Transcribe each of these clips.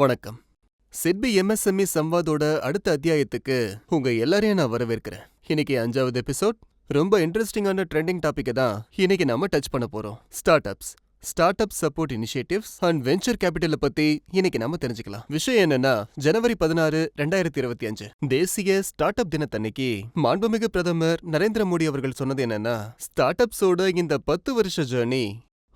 வணக்கம். சிட்பி எம்எஸ்எம்இ சம்வாதோட அடுத்த அத்தியாயத்துக்கு உங்க எல்லாரையும் நான் வரவேற்கிறேன். இன்னைக்கு 5வது எபிசோட். ரொம்ப இன்ட்ரெஸ்டிங்கான ட்ரெண்டிங் டாபிக்கை தான் இன்னைக்கு நம்ம டச் பண்ண போறோம். Startup support initiatives and venture கேபிட்டலை பத்தி இன்னைக்கு நம்ம தெரிஞ்சுக்கலாம். விஷயம் என்னன்னா, ஜனவரி 16, 2025 தேசிய ஸ்டார்ட் அப் தினத்தன்னைக்கு மாண்புமிகு பிரதமர் நரேந்திர மோடி அவர்கள் சொன்னது என்னன்னா, ஸ்டார்ட் அப்ஸோட இந்த 10 வருஷ ஜர்னி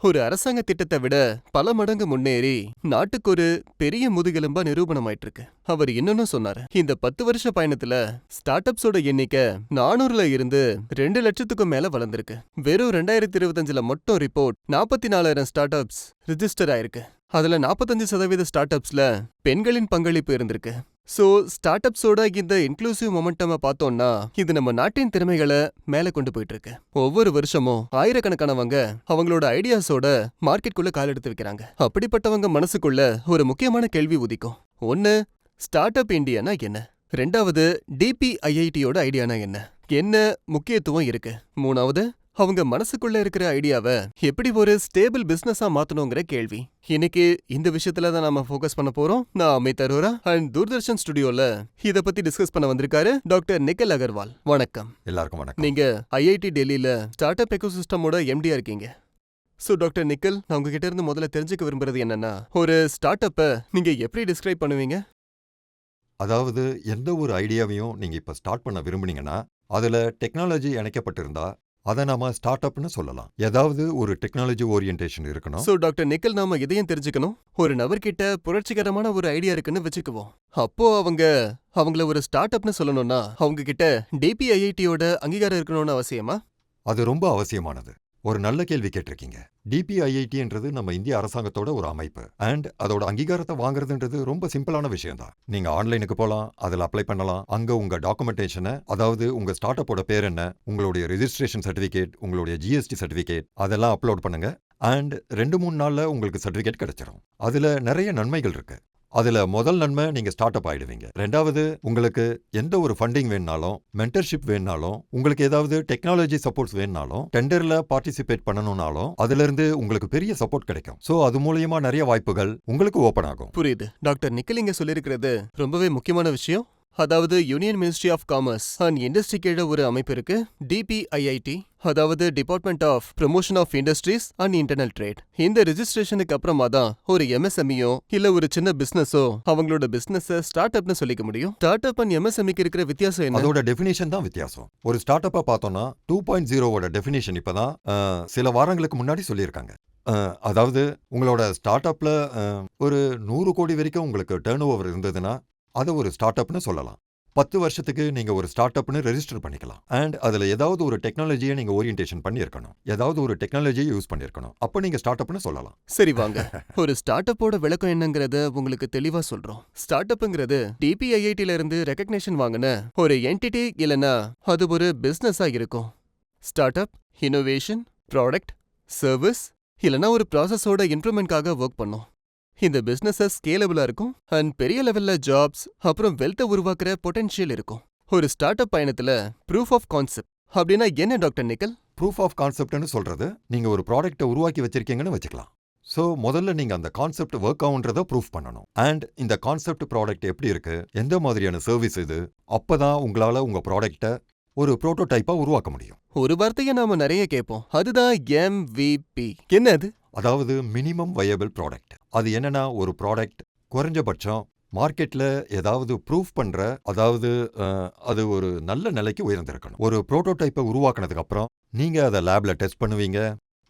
ஒரு அரசாங்க திட்டத்தை விட பல மடங்கு முன்னேறி நாட்டுக்கு ஒரு பெரிய முதுகெலும்பா நிரூபணமாயிட்டு இருக்கு. அவர் இன்னொன்னு சொன்னாரு, இந்த 10 வருஷ பயணத்துல ஸ்டார்ட் அப்ஸோட எண்ணிக்கை 400ல இருந்து 2 லட்சத்துக்கும் மேல வளர்ந்திருக்கு. வெறும் 2025ல மட்டும் ரிப்போர்ட் 44,000 ஸ்டார்ட் அப்ஸ் ரிஜிஸ்டர் ஆயிருக்கு. அதுல 45% ஸ்டார்ட் அப்ஸ்ல பெண்களின் பங்களிப்பு இருந்திருக்கு. சோ ஸ்டார்ட் அப்ஸோட இந்த இன்க்ளூசிவ் மொமெண்டமை பார்த்தோம்னா, இது நம்ம நாட்டின் திறமைகளை மேல கொண்டு போயிட்டு இருக்கு. ஒவ்வொரு வருஷமும் ஆயிரக்கணக்கானவங்க அவங்களோட ஐடியாஸோட மார்க்கெட்டுக்குள்ள கால் எடுத்து வைக்கிறாங்க. அப்படிப்பட்டவங்க மனசுக்குள்ள ஒரு முக்கியமான கேள்வி உதிக்கும். ஒன்னு, ஸ்டார்ட் அப் இந்தியானா என்ன? ரெண்டாவது, டிபிஐஐடியோட ஐடியானா என்ன? என்ன முக்கியத்துவம் இருக்கு? மூணாவது, அவங்க மனசுக்குள்ள இருக்கிற ஐடியாவை எப்படி ஒரு ஸ்டேபிள் பிசினஸா மாத்தணுங்கிற கேள்வி. இன்னைக்கு இந்த விஷயத்துல தான் நாம ஃபோக்கஸ் பண்ண போறோம். நான் அமித் அரோரா அண்ட் தூர்தர்ஷன் ஸ்டுடியோல இத பத்தி டிஸ்கஸ் பண்ண வந்திருக்காரு டாக்டர் நிக்கல் அகர்வால். வணக்கம். எல்லாருக்கும் வணக்கம். நீங்க ஐஐடி டெல்லியில ஸ்டார்ட் அப் எக்கோசிஸ்டமோட எம்டியா இருக்கீங்க. சோ டாக்டர் நிக்கல், நான் உங்ககிட்ட இருந்து முதல்ல தெரிஞ்சுக்க விரும்புறது என்னன்னா, ஒரு ஸ்டார்ட் அப்பை நீங்க எப்படி டிஸ்கிரைப் பண்ணுவீங்க? அதாவது எந்த ஒரு ஐடியாவையும் நீங்க இப்ப ஸ்டார்ட் பண்ண விரும்புனீங்கன்னா, அதுல டெக்னாலஜி இணைக்கப்பட்டிருந்தா அதை நாம ஸ்டார்ட் அப்னு சொல்லலாம். ஏதாவது ஒரு டெக்னாலஜி ஓரியன்டேஷன் இருக்கணும். சோ டாக்டர் நிக்கல், நாம இதையும் தெரிஞ்சுக்கணும். ஒரு நபர்கிட்ட புரட்சிகரமான ஒரு ஐடியா இருக்குன்னு வச்சுக்குவோம். அப்போ அவங்கள ஒரு ஸ்டார்ட் அப்னு சொல்லணும்னா அவங்க கிட்ட டிபிஐஐடியோட அங்கீகாரம் இருக்கணும்னு அவசியமா? அது ரொம்ப அவசியமானது. ஒரு நல்ல கேள்வி கேட்டிருக்கீங்க. டிபிஐஐடின்றது நம்ம இந்திய அரசாங்கத்தோட ஒரு அமைப்பு. அண்ட் அதோட அங்கீகாரத்தை வாங்குறதுன்றது ரொம்ப சிம்பிளான விஷயம் தான். நீங்க ஆன்லைனுக்கு போலாம், அதில் அப்ளை பண்ணலாம். அங்க உங்க டாக்குமெண்டேஷனை, அதாவது உங்க ஸ்டார்ட் அப்போட பேர் என்ன, உங்களுடைய ரெஜிஸ்ட்ரேஷன் சர்டிபிகேட், உங்களுடைய ஜிஎஸ்டி சர்டிபிகேட் அதெல்லாம் அப்லோட் பண்ணுங்க. அண்ட் 2-3 நாள்ல உங்களுக்கு சர்டிபிகேட் கிடைச்சிரும். அதுல நிறைய நன்மைகள் இருக்கு. அதுல முதல் நன்மை, நீங்க ஸ்டார்ட் அப் ஆயிடுவீங்க. ரெண்டாவது, உங்களுக்கு எந்த ஒரு ஃபண்டிங் வேணுனாலும், மென்டர்ஷிப் வேணுனாலும், உங்களுக்கு ஏதாவது டெக்னாலஜி சப்போர்ட்ஸ் வேணுனாலும், டெண்டர்ல பார்ட்டிசிபேட் பண்ணணும்னாலும் அதுல இருந்து உங்களுக்கு பெரிய சப்போர்ட் கிடைக்கும். சோ அது மூலமா நிறைய வாய்ப்புகள் உங்களுக்கு ஓபன் ஆகும். புரியுது. டாக்டர் நிக்கல் இங்க சொல்லியிருக்கிறது ரொம்பவே முக்கியமான விஷயம். அதாவது union ministry of commerce and industry கீழ ஒரு அமைப்பு இருக்கு, டிபிஐஐடி, அதாவது department of promotion of industries and internal trade. இந்த ரெஜிஸ்ட்ரேஷனுக்கு அப்புறமா தான் ஒரு எம்எஸ்எம்இயோ இல்ல ஒரு சின்ன பிசினஸோ அவங்களோட பிசினஸ் ஸ்டார்ட் அப்னு சொல்லிக்க முடியும். ஸ்டார்ட் அப் அண்ட் எம்எஸ்எம்இக்கு இருக்கிற வித்தியாசம் என்ன? அதோட டெஃபினேஷன் தான் வித்தியாசம். ஒரு ஸ்டார்ட் அப்பா பார்த்தோம்னா 2.0 டெஃபினேஷன் இப்பதான் சில வாரங்களுக்கு முன்னாடி சொல்லியிருக்காங்க. அதாவது உங்களோட ஸ்டார்ட் அப்ல ஒரு 100 கோடி வரைக்கும் உங்களுக்கு டர்ன் ஓவர் இருந்ததுன்னா அதை ஒரு ஸ்டார்ட் அப்னு சொல்லலாம். 10 வருஷத்துக்கு நீங்க ஒரு ஸ்டார்ட் அப்னு ரெஜிஸ்டர் பண்ணிக்கலாம். அண்ட் அதுல ஏதாவது ஒரு டெக்னாலஜியை நீங்க ஓரியன்டேஷன் பண்ணியிருக்கணும், ஏதாவது ஒரு டெக்னாலஜியை யூஸ் பண்ணியிருக்கணும். அப்போ நீங்க ஸ்டார்ட் அப்னு சொல்லலாம். சரி, வாங்க ஒரு ஸ்டார்ட் அப்போட விளக்கம் என்னங்கறத உங்களுக்கு தெளிவா சொல்றோம். ஸ்டார்ட் அப்ங்கிறது டிபிஐஐடில இருந்து ரெகக்னிஷன் வாங்கின ஒரு என்டிட்டி இல்லனா அது ஒரு பிசினஸா இருக்கும். Start up innovation, product, service இல்லனா ஒரு ப்ராசஸோட இம்ப்ரூவ்மெண்ட்காக ஒர்க் பண்ணும். இந்த பிசினஸ் ஸ்கேலபிளா இருக்கும் அண்ட் பெரிய லெவல்ல ஜாப்ஸ் அப்புறம் வெல்த்தை உருவாக்குற பொட்டன்ஷியல் இருக்கும். ஒரு ஸ்டார்ட் அப் பயணத்துல ப்ரூஃப் ஆஃப் கான்செப்ட் அப்படின்னா என்ன டாக்டர் நிக்கல்? ப்ரூஃப் ஆஃப் கான்செப்ட்னு சொல்றது, நீங்க ஒரு ப்ராடக்ட்டை உருவாக்கி வச்சிருக்கீங்கன்னு வச்சுக்கலாம். ஸோ முதல்ல நீங்க அந்த கான்செப்ட் ஒர்க் ஆகுன்றதை ப்ரூஃப் பண்ணணும். அண்ட் இந்த கான்செப்ட் ப்ராடக்ட் எப்படி இருக்கு, எந்த மாதிரியான சர்வீஸ் இது, அப்பதான் உங்களால உங்க ப்ராடக்ட்டை ஒரு புரோட்டோடைப்பா உருவாக்க முடியும். ஒரு வார்த்தையை நாம நிறைய கேட்போம், அதுதான் MVP. என்ன அது? அதாவது மினிமம் வயபிள் ப்ராடக்ட். அது என்னன்னா, ஒரு ப்ராடக்ட் குறைஞ்சபட்சம் மார்க்கெட்ல ஏதாவது ப்ரூஃப் பண்ற, அதாவது அது ஒரு நல்ல நிலைக்கு உயர்ந்திருக்கணும். ஒரு புரோட்டோடைப்பை உருவாக்குனதுக்கு அப்புறம் நீங்க அதை லேப்ல டெஸ்ட் பண்ணுவீங்க,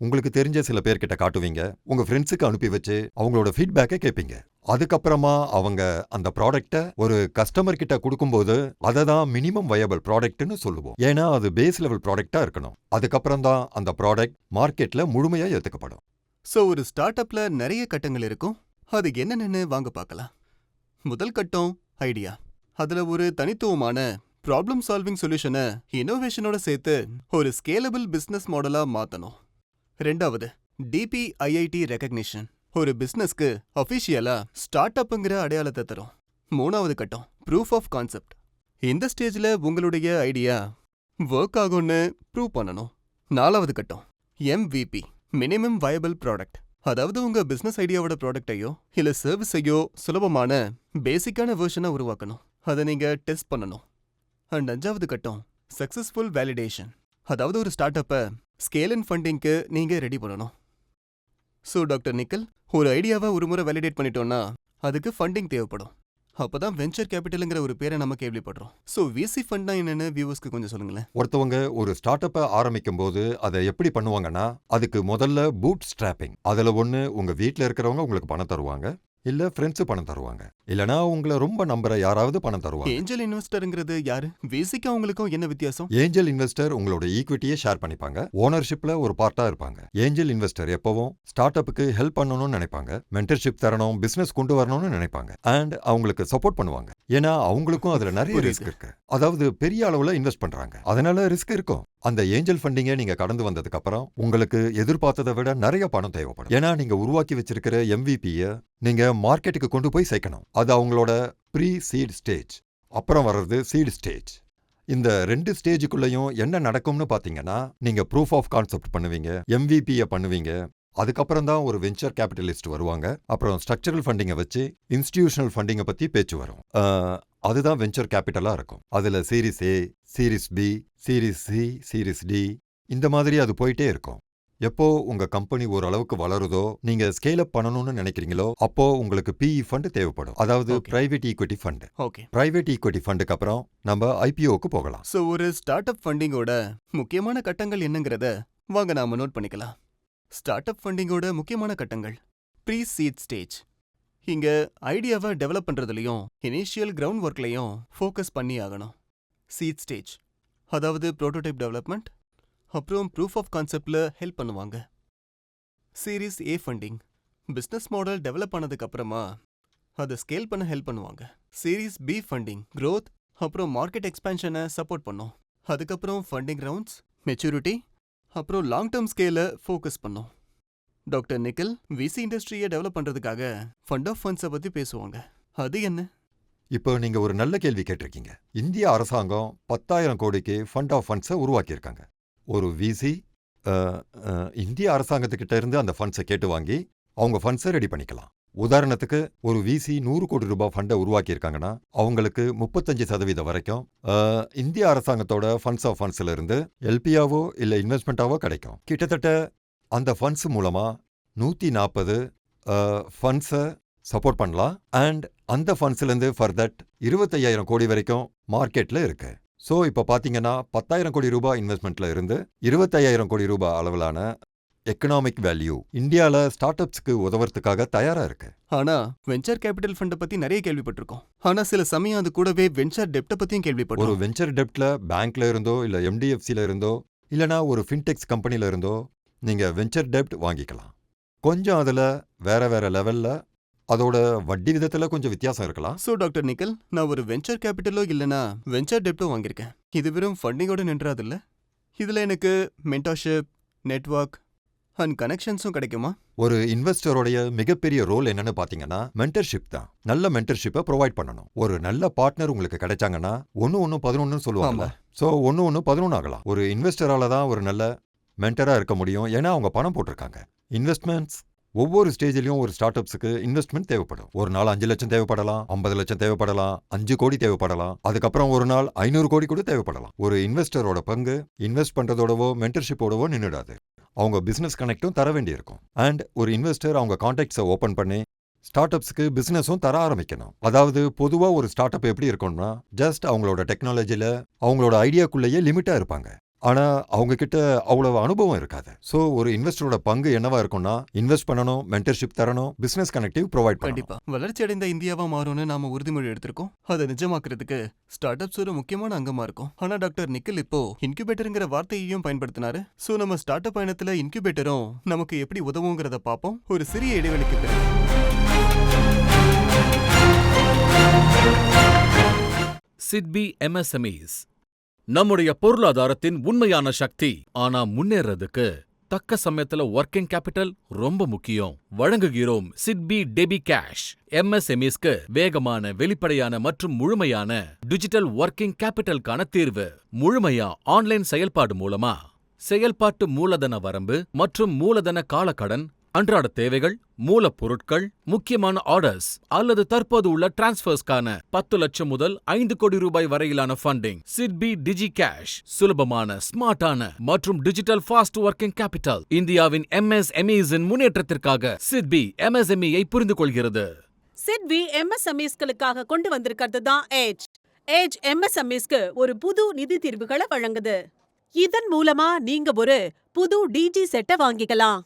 உங்களுக்கு தெரிஞ்ச சில பேர்கிட்ட காட்டுவீங்க, உங்க ஃப்ரெண்ட்ஸுக்கு அனுப்பி வச்சு அவங்களோட ஃபீட்பேக்கை கேட்பீங்க. அதுக்கப்புறமா அவங்க அந்த ப்ராடக்ட்டை ஒரு கஸ்டமர் கிட்ட கொடுக்கும்போது அதை தான் மினிமம் வயபிள் ப்ராடக்ட்னு சொல்லுவோம். ஏன்னா அது பேஸ் லெவல் ப்ராடக்டா இருக்கணும். அதுக்கப்புறம் தான் அந்த ப்ராடக்ட் மார்க்கெட்ல முழுமையா ஏத்துக்கப்படும். சோ ஒரு ஸ்டார்ட் அப்ல நிறைய கட்டங்கள் இருக்கும். அது என்னென்னு வாங்க பார்க்கலாம். முதல் கட்டம் ஐடியா. அதுல ஒரு தனித்துவமான ப்ராப்ளம் சால்விங் சொல்யூஷனை இன்னோவேஷனோட சேர்த்து ஒரு ஸ்கேலபிள் பிசினஸ் மாடலா மாத்தணும். ரெண்டாவது, டிபிஐஐடி ரெகக்னிஷன். ஒரு பிசினஸ்க்கு அபிஷியலா ஸ்டார்ட் அப்ங்கிற அடையாளத்தை தரும். மூணாவது கட்டம் ப்ரூஃப் ஆஃப் கான்செப்ட். இந்த ஸ்டேஜ்ல உங்களுடைய ஐடியா ஒர்க் ஆகும்னு ப்ரூவ் பண்ணணும். நாலாவது கட்டம் MVP, மினிமம் வயபிள் ப்ராடக்ட். அதாவது உங்க பிசினஸ் ஐடியாவோட ப்ராடக்டையோ இல்ல சர்வீஸையோ சுலபமான பேசிக்கான வெர்ஷனை உருவாக்கணும். அதை நீங்க டெஸ்ட் பண்ணணும். அண்ட் 5வது கட்டம் சக்சஸ்ஃபுல் வேலிடேஷன். அதாவது ஒரு ஸ்டார்ட் அப்பை ஸ்கேல் அண்ட் ஃபண்டிங்க்கு நீங்க ரெடி பண்ணணும். ஸோ டாக்டர் நிக்கல், ஒரு ஐடியாவை ஒரு முறை வேலிடேட் பண்ணிட்டோம்னா அதுக்கு ஃபண்டிங் தேவைப்படும். அப்பதான் வெஞ்சர் கேபிட்டலுங்கிற ஒரு பேரை நம்ம கேள்விப்படுறோம். ஸோ விசி ஃபண்ட்னா என்னன்னு வியூவர்ஸ்க்கு கொஞ்சம் சொல்லுங்களேன். ஒருத்தவங்க ஒரு ஸ்டார்ட் அப்பை ஆரம்பிக்கும் போது அதை எப்படி பண்ணுவாங்கன்னா, அதுக்கு முதல்ல பூட் ஸ்ட்ராப்பிங். அதுல ஒண்ணு உங்க வீட்ல இருக்கிறவங்க உங்களுக்கு பணம் தருவாங்க, இல்ல ஃப்ரெண்ட்ஸ் பணம் தருவாங்க, இல்லனா உங்களை ரொம்ப நம்புற யாராவது பணம் தருவாங்க. ஏஞ்சல் இன்வெஸ்டர்ங்கிறது யாரு? விசிக்கும் அவங்களுக்கும் என்ன வித்தியாசம்? ஏஞ்சல் இன்வெஸ்டர் உங்களோட ஈக்விட்டியை ஷேர் பண்ணிப்பாங்க, ஓனர்ஷிப்ல ஒரு பார்ட்டா இருப்பாங்க. ஏஞ்சல் இன்வெஸ்டர் எப்பவும் ஸ்டார்ட் அப்புக்கு ஹெல்ப் பண்ணணும்னு நினைப்பாங்க, மென்டர்ஷிப் தரணும், பிசினஸ் கொண்டு வரணும்னு நினைப்பாங்க, அண்ட் அவங்களுக்கு சப்போர்ட் பண்ணுவாங்க. ஏன்னா அவங்களுக்கும் அதுல நிறைய ரிஸ்க் இருக்கு. அதாவது பெரிய அளவுல இன்வெஸ்ட் பண்றாங்க, அதனால ரிஸ்க் இருக்கும். அந்த ஏஞ்சல் ஃபண்டிங்கை நீங்க கடந்து வந்ததுக்கு அப்புறம் உங்களுக்கு எதிர்பார்த்ததை விட நிறைய பணம் தேவைப்படும். ஏன்னா நீங்க உருவாக்கி வச்சிருக்கிற எம்விபியை நீங்க மார்க்கெட்டுக்கு கொண்டு போய் சேர்க்கணும். அது அவங்களோட ப்ரீ சீட் ஸ்டேஜ். அப்புறம் வர்றது சீட் ஸ்டேஜ். இந்த 2 ஸ்டேஜுக்குள்ளேயும் என்ன நடக்கும்னு பாத்தீங்கன்னா, நீங்க ப்ரூஃப் ஆஃப் கான்செப்ட் பண்ணுவீங்க, எம்விபியை பண்ணுவீங்க, அதுக்கப்புறம் தான் ஒரு வெஞ்சர் கேபிட்டலிஸ்ட் வருவாங்க. அப்புறம் ஸ்ட்ரக்சரல் ஃபண்டிங்கை வச்சு இன்ஸ்டிடியூஷனல் ஃபண்டிங்கை பத்தி பேச்சு வரும். அதுதான் வெஞ்சர் கேபிட்டலா இருக்கும். அதுல series A, series B, series C, series D, இந்த மாதிரி அது போயிட்டே இருக்கும். எப்போ உங்க கம்பெனி ஓரளவுக்கு வளருதோ, நீங்க ஸ்கேல் அப் பண்ணணும்னு நினைக்கிறீங்களோ, அப்போ உங்களுக்கு பிஇ ஃபண்ட் தேவைப்படும். அதாவது private equity fund. Okay. Private equity ஃபண்டுக்கு அப்புறம் நம்ம ஐபிஓக்கு போகலாம். ஸோ ஒரு ஸ்டார்ட் அப் ஃபண்டிங்கோட முக்கியமான கட்டங்கள் என்னங்கிறத வாங்க நாம நோட் பண்ணிக்கலாம். ஸ்டார்ட் அப் ஃபண்டிங்கோட முக்கியமான கட்டங்கள்: ப்ரீ சீட் ஸ்டேஜ். இங்க ஐடியாவை டெவலப் பண்றதுலயும் இனிஷியல் கிரவுண்ட் ஒர்க்லயும் ஃபோக்கஸ் பண்ணி ஆகணும். சீட் ஸ்டேஜ் அதாவது ப்ரோட்டோடைப் டெவலப்மெண்ட், அப்புறம் ப்ரூஃப் ஆஃப் கான்செப்ட்ல ஹெல்ப் பண்ணுவாங்க. Series A funding business model develop ஆனதுக்கு அப்புறமா அதை ஸ்கேல் பண்ண ஹெல்ப் பண்ணுவாங்க. சீரிஸ் பி ஃபண்டிங் growth அப்புறம் மார்க்கெட் எக்ஸ்பேன்ஷனை சப்போர்ட் பண்ணும். அதுக்கப்புறம் ஃபண்டிங் ரவுண்ட்ஸ், மெச்சூரிட்டி, அப்புறம் லாங் டேர்ம் ஸ்கேலை ஃபோக்கஸ் பண்ணும். டாக்டர் நிக்கல் விசி இண்டஸ்ட்ரியை டெவலப் பண்றதுக்காக ஃபண்ட் ஆஃப் ஃபண்ட்ஸை பத்தி பேசுவாங்க. அது என்ன? இப்போ நீங்க ஒரு நல்ல கேள்வி கேட்டிருக்கீங்க. இந்திய அரசாங்கம் 10,000 கோடிக்கு ஃபண்ட் ஆஃப் ஃபண்ட்ஸை உருவாக்கியிருக்காங்க. ஒரு விசி இந்திய அரசாங்கத்துக்கிட்ட இருந்து அந்த ஃபண்ட்ஸை கேட்டு வாங்கி அவங்க ஃபண்ட்ஸை ரெடி பண்ணிக்கலாம். உதாரணத்துக்கு ஒரு விசி 100 கோடி ரூபாய் ஃபண்டை உருவாக்கியிருக்காங்கன்னா அவங்களுக்கு 35% வரைக்கும் இந்திய அரசாங்கத்தோட ஃபண்ட்ஸ் ஆஃப் ஃபண்ட்ஸ்ல இருந்து எல்பியாவோ இல்லை இன்வெஸ்ட்மெண்ட்டாவோ கிடைக்கும். கிட்டத்தட்ட அந்த ஃபண்ட்ஸ் மூலமா 140 ஃபண்ட்ஸை சப்போர்ட் பண்ணலாம். அண்ட் அந்த ஃபண்ட்ஸ்லேருந்து ஃபர்தர் 25,000 கோடி வரைக்கும் மார்க்கெட்ல இருக்கு. ஸோ இப்போ பார்த்தீங்கன்னா 10,000 கோடி ரூபாய் இன்வெஸ்ட்மெண்ட்ல இருந்து 25,000 கோடி ரூபாய் அளவிலான எக்கனாமிக் வேல்யூ இந்தியாவில் ஸ்டார்ட் அப்ஸ்க்கு உதவுறதுக்காக தயாரா இருக்கு. ஆனா வெஞ்சர் கேபிட்டல் ஃபண்டை பத்தி நிறைய கேள்விப்பட்டிருக்கோம். ஆனா சில சமயம் அது கூடவே வெஞ்சர் டெப்ட்டை பத்தியும் ஒரு கேள்விப்பட்டோம். வெஞ்சர் டெப்ட்ல பேங்க்ல இருந்தோ இல்லை எம்டிஎஃப்சில இருந்தோ இல்லைனா ஒரு ஃபின்டெக்ஸ் கம்பெனில இருந்தோ நீங்க வெஞ்சர் டெப்ட் வாங்கிக்கலாம். கொஞ்சம் அதுல வேற வேற லெவல்ல அதோட வட்டி விதத்துல கொஞ்சம் வித்தியாசம் இருக்கலாம். ஸோ டாக்டர் நிக்கல், நான் ஒரு வெஞ்சர் கேபிட்டலோ இல்லைனா வெஞ்சர் டெப்ட்டோ வாங்கியிருக்கேன். இது வெறும் ஃபண்டிங்கோட நின்றாது இல்ல, இதுல எனக்கு மென்டார்ஷிப், நெட்வொர்க் அண்ட் கனெக்ஷன்ஸும் கிடைக்குமா? ஒரு இன்வெஸ்டரோடைய மிகப்பெரிய ரோல் என்னன்னு பாத்தீங்கன்னா மென்டர்ஷிப் தான். நல்ல மென்டர்ஷிப்பை ப்ரொவைட் பண்ணணும். ஒரு நல்ல பார்ட்னர் உங்களுக்கு கிடைச்சாங்கன்னா 1-1-11 சொல்லுவாங்க. ஸோ 1-1-11 ஆகலாம். ஒரு இன்வெஸ்டரால தான் ஒரு நல்ல மென்டரா இருக்க முடியும். ஏன்னா அவங்க பணம் போட்டிருக்காங்க. இன்வெஸ்ட்மெண்ட்ஸ் ஒவ்வொரு ஸ்டேஜிலையும் ஒரு ஸ்டார்ட் அப்ஸுக்கு இன்வெஸ்ட்மெண்ட் தேவைப்படும். ஒரு நாள் 5 லட்சம் தேவைப்படலாம், 50 லட்சம் தேவைப்படலாம், 5 கோடி தேவைப்படலாம், அதுக்கப்புறம் ஒரு நாள் 500 கோடி கூட தேவைப்படலாம். ஒரு இன்வெஸ்டரோட பங்கு இன்வெஸ்ட் பண்றதோடவோ மென்டர்ஷிப்போடவோ நின்றுடாது. அவங்க பிசினஸ் கனெக்டும் தர வேண்டியிருக்கும். அண்ட் ஒரு இன்வெஸ்டர் அவங்க கான்டாக்ட்ஸை ஓப்பன் பண்ணி ஸ்டார்ட் அப்ஸ்க்கு பிசினஸும் தர ஆரம்பிக்கணும். அதாவது பொதுவா ஒரு ஸ்டார்ட் அப் எப்படி இருக்கும்னா, ஜஸ்ட் அவங்களோட டெக்னாலஜில அவங்களோட ஐடியாக்குள்ளேயே லிமிட்டா இருப்பாங்க. ஆனா அவங்க கிட்ட அவ்வளவு அனுபவம் இருக்காது. சோ ஒரு இன்வெஸ்டரோட பங்கு என்னவா இருக்கும்னா, இன்வெஸ்ட் பண்ணணும், மென்டர்ஷிப் தரணும், பிசினஸ் கனெக்டிவ் ப்ரொவைட் பண்ணணும். கண்டிப்பா வளர்ச்சி அடைந்த இந்தியாவா மாறும்னு நாம உறுதிமொழி எடுத்திருக்கோம். அதை நிஜமாக்குறதுக்கு ஸ்டார்ட் அப்ஸ் ஒரு முக்கியமான அங்கமா இருக்கும். ஆனா டாக்டர் நிக்கல் இப்போ இன்குபேட்டர்ங்கிற வார்த்தையையும் பயன்படுத்தினாரு. சோ நம்ம ஸ்டார்ட் அப் பயணத்துல இன்குபேட்டரும் நமக்கு எப்படி உதவுங்கிறத பார்ப்போம் ஒரு சிறிய இடைவெளிக்கு பிறகு. சிட்பி MSMEs நம்முடைய பொருளாதாரத்தின் உண்மையான சக்தி. ஆனா முன்னேறதுக்கு தக்க சமயத்துல ஒர்க்கிங் கேபிட்டல் ரொம்ப முக்கியம். வழங்குகிறோம் சிட்பி டெபி கேஷ். MSMEsக்கு வேகமான, வெளிப்படையான மற்றும் முழுமையான டிஜிட்டல் ஒர்க்கிங் கேபிட்டலுக்கான தீர்வு. முழுமையா ஆன்லைன் செயல்பாடு மூலமா செயல்பாட்டு மூலதன வரம்பு மற்றும் மூலதன காலக்கடன் அன்றாட தேவைகள், மூலப்பொருட்கள், முக்கியமான ஆர்டர்ஸ் அல்லது தற்போது உள்ள டிரான்ஸ்ஃபர்ஸ்க்கான 10 லட்சம் முதல் 5 கோடி ரூபாய் வரையிலான ஃபண்டிங். சிட்பி டிஜி கேஷ் சுலபமான, ஸ்மார்ட்டான மற்றும் டிஜிட்டல் ஃபாஸ்ட் ஒர்க்கிங் கேபிட்டல். இந்தியாவின் MSMEs-இன் முன்னேற்றத்திற்காக சிட்பி MSME-ஐ புரிந்து கொள்கிறது. சிட்பி MSMEs-களுக்காக கொண்டு வந்திருக்கிறது தான் ஏஜ் MSMEs-க்கு ஒரு புது நிதி தீர்வுகளை வழங்குது. இதன் மூலமா நீங்க ஒரு புது டிஜி செட்டை வாங்கிக்கலாம்,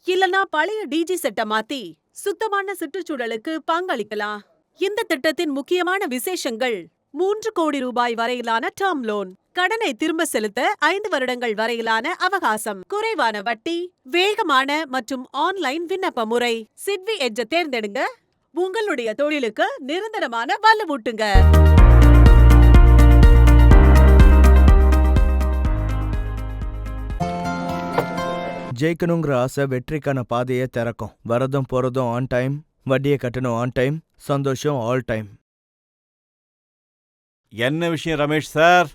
இல்லனா பழைய டிஜி செட்டை மாத்தி சுத்தமான சுற்றுச்சூழலுக்கு பங்களிக்கலாம். இந்த திட்டத்தின் முக்கியமான விசேஷங்கள்: 3 கோடி ரூபாய் வரையிலான டேர்ம் லோன், கடனை திரும்ப செலுத்த 5 வருடங்கள் வரையிலான அவகாசம், குறைவான வட்டி, வேகமான மற்றும் ஆன்லைன் விண்ணப்ப முறை. சிட்பி எட்ஜை தேர்ந்தெடுங்க, உங்களுடைய தொழிலுக்கு நிரந்தரமான வலுவூட்டுங்க. ஜெயிக்கணுங்கிற ஆசை வெற்றிக்கான பாதையை திறக்கும். வரதும் போறதும் ஆன் டைம், வட்டியை கட்டணும் ஆன் டைம், சந்தோஷம் ஆல் டைம். என்ன விஷயம் ரமேஷ் சார்?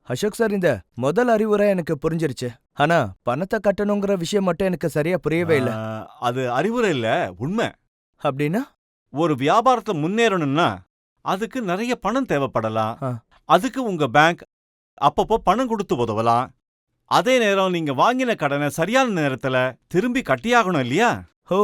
அசோக் சார், இந்த முதல் அறிவுரை எனக்கு புரிஞ்சிருச்சு. ஆனா பணத்தை கட்டணுங்கிற விஷயம் மட்டும் எனக்கு சரியா புரியவே இல்லை. அது அறிவுரை இல்ல, உண்மை. அப்படின்னா? ஒரு வியாபாரத்துல முன்னேறணும்னா அதுக்கு நிறைய பணம் தேவைப்படலாம். அதுக்கு உங்க பேங்க் அப்பப்போ பணம் கொடுத்து உதவலாம். அதே நேரம் நீங்க வாங்கின கடனை சரியான நேரத்துல திரும்பி கட்டியாகணும் இல்லையா? ஓ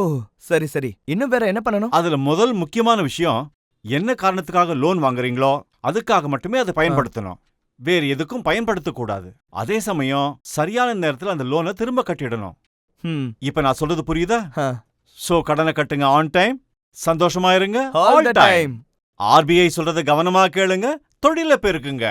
சரி சரி, இன்னும் வேற என்ன பண்ணணும்? அதுல முதல் முக்கியமான விஷயம், என்ன காரணத்துக்காக லோன் வாங்குறீங்களோ அதுக்காக மட்டுமே அதை பயன்படுத்தணும். வேறு எதுக்கும் பயன்படுத்தக்கூடாது. அதே சமயம் சரியான நேரத்துல அந்த லோனை திரும்ப கட்டிடணும். இப்ப நான் சொல்றது புரியுதா? சோ கடனை கட்டுங்க ஆன் டைம், சந்தோஷமா இருங்க ஆல் டைம். RBI சொல்றத கவனமா கேளுங்க, தொழில பெருக்குங்க.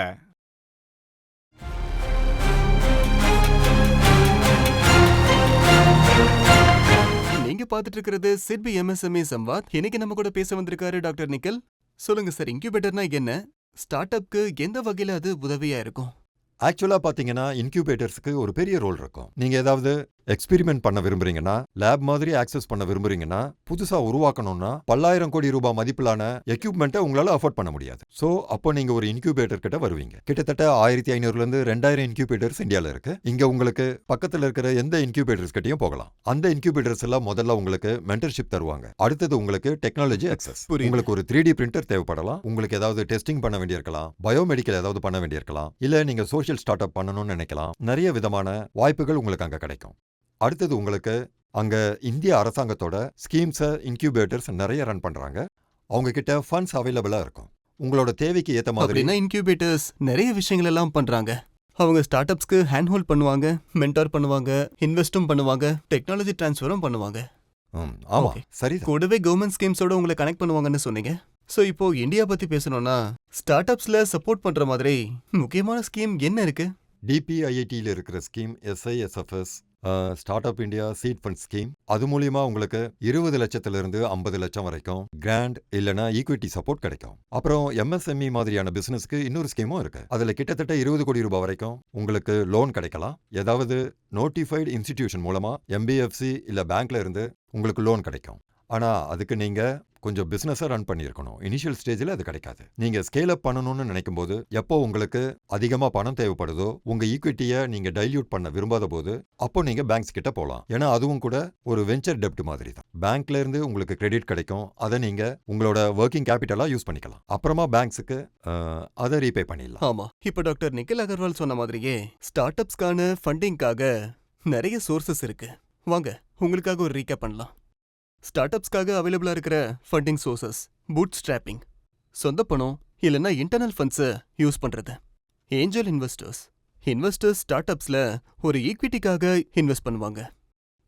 நீங்க பாத்துட்டு இருக்கிறது சிட்பி MSME சம்வாத். இன்னைக்கு நம்ம கூட பேச வந்திருக்காரு டாக்டர் நிக்கில். சொல்லுங்க சார், இன்குபேட்டர்னா என்ன? ஸ்டார்ட் அப்க்கு எந்த வகையில அது உதவியா இருக்கும்? ஆக்சுவலா பாத்தீங்கன்னா இன்குபேட்டர்ஸ்க்கு ஒரு பெரிய ரோல் இருக்கும். நீங்க ஏதாவது எக்ஸ்பெரிமெண்ட் பண்ண விரும்புறீங்கன்னா, லேப் மாதிரி ஆக்சஸ் பண்ண விரும்புறீங்கன்னா, புதுசா உருவாக்கணும்னா 10,000 கோடி ரூபாய் மதிப்பிலான எக்யூப்மெண்ட்டை உங்களால அஃபோர்ட் பண்ண முடியாது. சோ அப்போ நீங்க ஒரு இன்குபேட்டர் கிட்ட வருவீங்க. கிட்டத்தட்ட 1500 - 2000 இன்குபேட்டர்ஸ் இந்தியால இருக்கு. இங்க உங்களுக்கு பக்கத்துல இருக்கிற எந்த இன்குபேட்டர்ஸ் கிட்டயும் போகலாம். அந்த இன்குபேட்டர்ஸ் எல்லாம் முதல்ல உங்களுக்கு மென்டர்ஷிப் தருவாங்க. அடுத்தது உங்களுக்கு டெக்னாலஜி அக்சஸ். உங்களுக்கு ஒரு 3D பிரிண்டர் தேவைப்படலாம். உங்களுக்கு ஏதாவது டெஸ்டிங் பண்ண வேண்டியிருக்கலாம், பயோமெடிக்கல் ஏதாவது பண்ண வேண்டியிருக்கலாம், இல்ல நீங்க சோஷியல் ஸ்டார்ட் அப் பண்ணணும்னு நினைக்கலாம். நிறைய விதமான வாய்ப்புகள் உங்களுக்கு அங்க கிடைக்கும். அடுத்தது உங்களுக்கு அங்க இந்திய அரசாங்கத்தோட ஸ்கீம்ஸ், இன்குபேட்டர்ஸ் நிறைய ரன் பண்றாங்க. அவங்க கிட்ட ஃபண்ட்ஸ் அவைலபிளா இருக்கும். உங்களோட தேவைக்கு ஏத்த மாதிரி இன்குபேட்டர்ஸ் நிறைய விஷயங்கள் எல்லாம் பண்றாங்க. அவங்க ஸ்டார்ட் அப்ஸ்க்கு ஹேண்ட் ஹோல்ட் பண்ணுவாங்க, மென்டார் பண்ணுவாங்க, இன்வெஸ்டும் பண்ணுவாங்க, டெக்னாலஜி டிரான்ஸ்ஃபரும் பண்ணுவாங்க. ஆமா சரி. கூடவே கவர்மெண்ட் ஸ்கீம்ஸோட உங்களை கனெக்ட் பண்ணுவாங்கன்னு சொன்னீங்க. சோ இப்போ இந்தியா பத்தி பேசணும்னா ஸ்டார்ட் அப்ஸ்ல சப்போர்ட் பண்ற மாதிரி முக்கியமான ஸ்கீம் என்ன இருக்கு? DPIIT-ல இருக்கிற scheme SISFS, start up India seat fund scheme. அது மூலியமா உங்களுக்கு 20 லட்சத்திலிருந்து 50 லட்சம் வரைக்கும் கிராண்ட் இல்லனா ஈக்விட்டி சப்போர்ட் கிடைக்கும். அப்புறம் MSME மாதிரியான பிசினஸ்க்கு இன்னொரு ஸ்கீமும் இருக்கு. அதுல கிட்டத்தட்ட 20 கோடி ரூபாய் வரைக்கும் உங்களுக்கு லோன் கிடைக்கலாம். ஏதாவது நோட்டிஃபைடு இன்ஸ்டிடியூஷன் மூலமா MBFC இல்ல பேங்க்ல இருந்து உங்களுக்கு லோன் கிடைக்கும். ஆனா அதுக்கு நீங்க கொஞ்சம் பிசினஸை ரன் பண்ணியிருக்கணும். இனிஷியல் ஸ்டேஜில் அது கிடைக்காது. நீங்க ஸ்கேல் அப் பண்ணணும்னு நினைக்கும் போது, எப்போ உங்களுக்கு அதிகமா பணம் தேவைப்படுதோ, உங்க ஈக்விட்டியை நீங்க டைல்யூட் பண்ண விரும்பாத போது, அப்போ நீங்க பேங்க்ஸ் கிட்ட போகலாம். ஏன்னா அதுவும் கூட ஒரு வெஞ்சர் டெப்ட் மாதிரி தான். பேங்க்ல இருந்து உங்களுக்கு கிரெடிட் கிடைக்கும். அதை நீங்க உங்களோட ஒர்க்கிங் கேபிட்டலா யூஸ் பண்ணிக்கலாம். அப்புறமா பேங்க்ஸுக்கு அதை ரீபே பண்ணிடலாம். ஆமா, இப்போ டாக்டர் நிக்கில் அகர்வால் சொன்ன மாதிரியே ஸ்டார்ட் அப்ஸ்க்கான ஃபண்டிங்காக நிறைய சோர்சஸ் இருக்கு. வாங்க உங்களுக்காக ஒரு ரீகேப் பண்ணலாம். ஸ்டார்ட் அப்ஸ்க்காக அவைலபிளா இருக்கிற ஃபண்டிங் சோர்சஸ்: பூட் ஸ்ட்ராப்பிங், சொந்த பணம் இல்லைன்னா இன்டர்னல் ஃபண்ட்ஸை யூஸ் பண்றது; ஏஞ்சல் இன்வெஸ்டர்ஸ் ஸ்டார்ட் அப்ஸ்ல ஒரு ஈக்விட்டிக்காக இன்வெஸ்ட் பண்ணுவாங்க;